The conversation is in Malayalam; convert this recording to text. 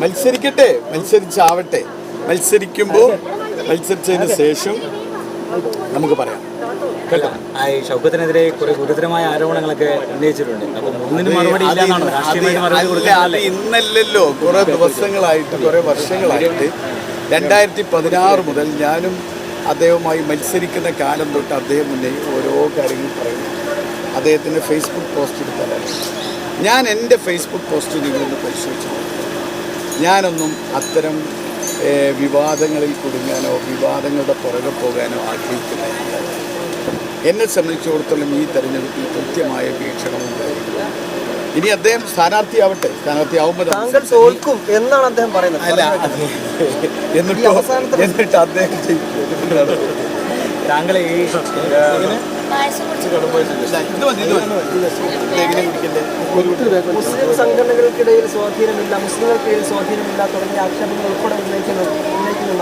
മത്സരിക്കട്ടെ, മത്സരിച്ചാവട്ടെ. മത്സരിച്ചതിന് ശേഷം നമുക്ക് പറയാം കേട്ടോ. ഷൗക്കത്തിനെതിരെ കുറെ ഗുരുതരമായ ആരോപണങ്ങളൊക്കെ ഉന്നയിച്ചിട്ടുണ്ട്. അപ്പം ഒന്നിനും മറുപടി ഇല്ലാന്നാണോ? അത് ഇന്നല്ലല്ലോ, കുറെ ദിവസങ്ങളായിട്ട്, കുറെ വർഷങ്ങളായിട്ട് 2016 മുതൽ ഞാനും അദ്ദേഹവുമായി മത്സരിക്കുന്ന കാലം തൊട്ട് അദ്ദേഹം മുന്നേ ഓരോ കാര്യങ്ങൾ പറയുന്നു. അദ്ദേഹത്തിൻ്റെ ഫേസ്ബുക്ക് പോസ്റ്റ് എടുത്താലും ഞാൻ എൻ്റെ ഫേസ്ബുക്ക് പോസ്റ്റ് നിങ്ങളൊന്ന് പരിശോധിച്ചു. ഞാനൊന്നും അത്തരം വിവാദങ്ങളിൽ കുടുങ്ങാനോ വിവാദങ്ങളുടെ പുറകെ പോകാനോ ആഗ്രഹിക്കുന്നില്ല. എന്നെ സംബന്ധിച്ചിടത്തോളം ഈ തെരഞ്ഞെടുപ്പിൽ കൃത്യമായ വീക്ഷണമുണ്ടായിരുന്നു. ഇനി അദ്ദേഹം സ്ഥാനാർത്ഥിയാവട്ടെ, സ്ഥാനാർത്ഥിയാവുമ്പോൾ താങ്കൾ തോൽക്കും എന്നാണ് അദ്ദേഹം പറയുന്നത്. അല്ല, എന്നിട്ട് അദ്ദേഹം താങ്കൾ ഈ മുസ്ലിം സംഘടനകൾക്കിടയിൽ സ്വാധീനമില്ല, മുസ്ലിങ്ങൾക്കിടയിൽ സ്വാധീനമില്ല തുടങ്ങിയ ആക്ഷേപങ്ങൾ ഉൾപ്പെടെ ഉന്നയിച്ചു.